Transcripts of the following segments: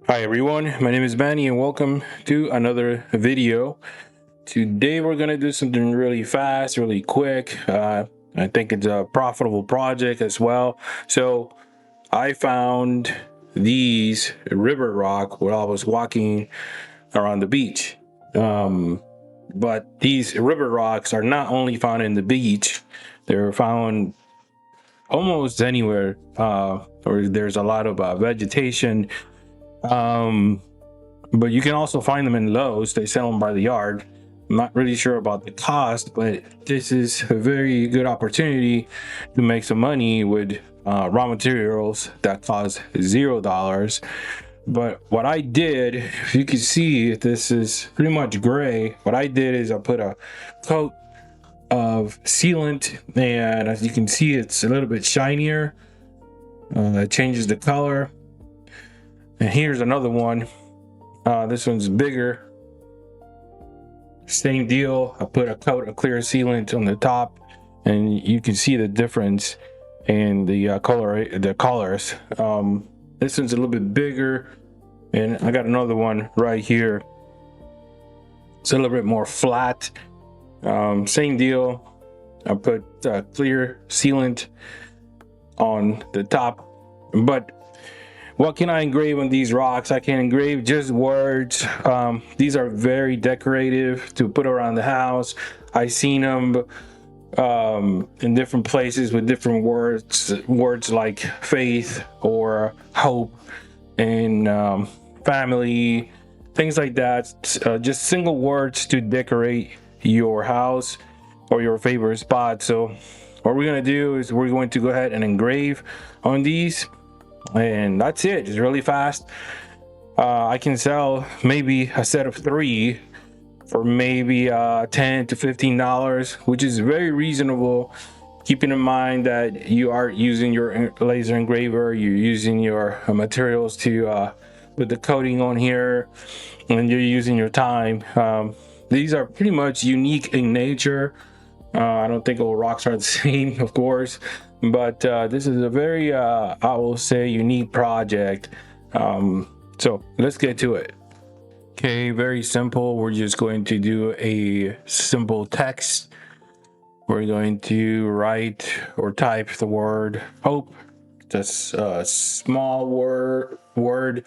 Hi everyone, my name is Manny and welcome to another video. Today we're gonna do something really fast, really quick. I think it's a profitable project as well. So I found these river rock while I was walking around the beach. But these river rocks are not only found in the beach, they're found almost anywhere where there's a lot of vegetation. Um, but you can also find them in Lowe's. They sell them by the yard. I'm not really sure about the cost, but this is a very good opportunity to make some money with raw materials that cost $0. But what I did, if you can see, this is pretty much gray. What I did is I put a coat of sealant, and as you can see, it's a little bit shinier. It changes the color. And here's another one. This one's bigger. Same deal. I put a coat of clear sealant on the top, and you can see the difference in the colors. This one's a little bit bigger, and I got another one right here. It's a little bit more flat. Same deal. I put clear sealant on the top, but what can I engrave on these rocks? I can engrave just words. These are very decorative to put around the house. I've seen them in different places with different words like faith or hope and family, things like that. Just single words to decorate your house or your favorite spot. So what we're going to do is we're going to go ahead and engrave on these. And that's it. It's really fast. I can sell maybe a set of 3 for maybe $10 to $15, which is very reasonable, keeping in mind that you are using your laser engraver, you're using your materials to put the coating on here, and you're using your time. These are pretty much unique in nature. I don't think all rocks are the same, of course, but this is a very, I will say, unique project. So let's get to it. Okay, very simple. We're just going to do a simple text. We're going to write or type the word hope. Just a small word.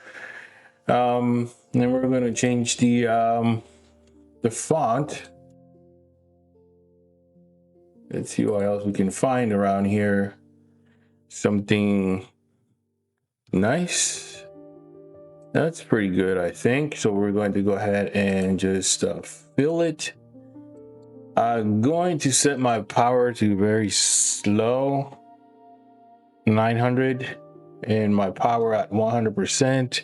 Then we're going to change the font. Let's see what else we can find around here. Something nice. That's pretty good, I think. So we're going to go ahead and just fill it. I'm going to set my power to very slow, 900, and my power at 100%.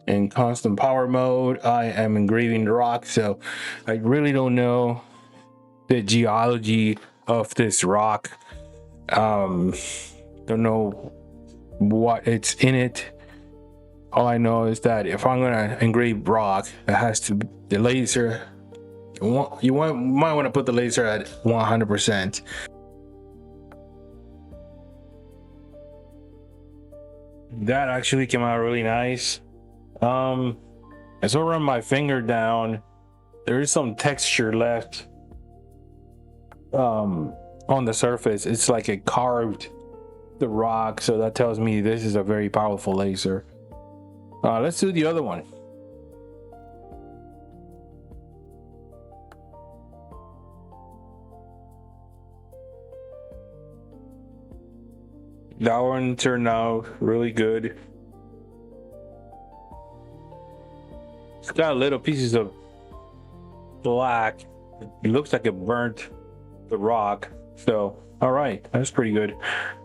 In constant power mode, I am engraving the rock, so I really don't know the geology of this rock. Don't know what it's in it. All I know is that if I'm gonna engrave rock, it has to be the laser. You might want to put the laser at 100%. That actually came out really nice. As I run my finger down, there is some texture left on the surface. It's like it carved the rock, so that tells me this is a very powerful laser. Let's do the other one. That one turned out really good. It's got little pieces of black. It looks like it burnt the rock. So, all right, that's pretty good.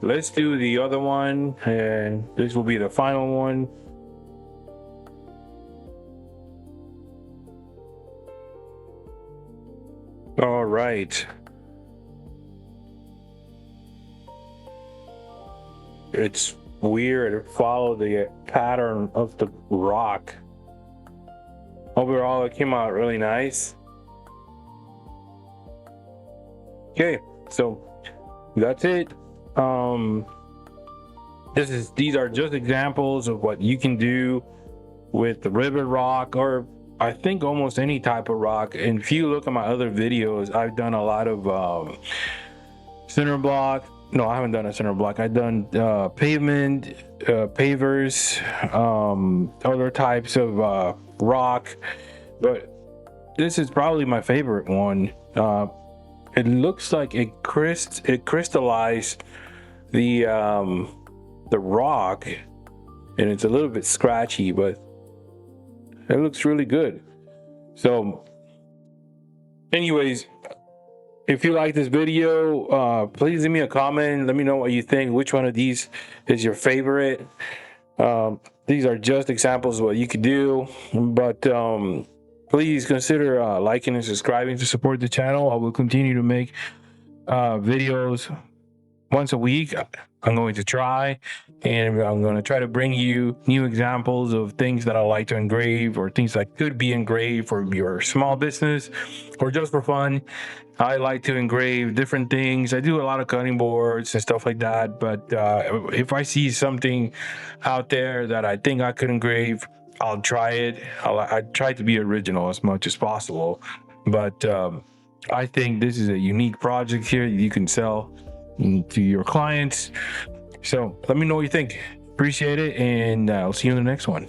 Let's do the other one, and this will be the final one. All right. It's weird to follow the pattern of the rock. Overall, it came out really nice. Okay, so that's it. These are just examples of what you can do with the rivet rock, or I think almost any type of rock. And if you look at my other videos, I've done a lot of center block. No, I haven't done a center block. I've done pavement, pavers, other types of rock, but this is probably my favorite one. It looks like it crystallized the rock, and it's a little bit scratchy, but it looks really good. So anyways, if you like this video, please leave me a comment. Let me know what you think. Which one of these is your favorite? These are just examples of what you could do, but please consider liking and subscribing to support the channel. I will continue to make videos once a week. I'm going to try, and I'm going to try to bring you new examples of things that I like to engrave, or things that could be engraved for your small business or just for fun. I like to engrave different things. I do a lot of cutting boards and stuff like that, but if I see something out there that I think I could engrave, I'll try it. I try to be original as much as possible, but I think this is a unique project here that you can sell to your clients. So let me know what you think. Appreciate it, and I'll see you in the next one.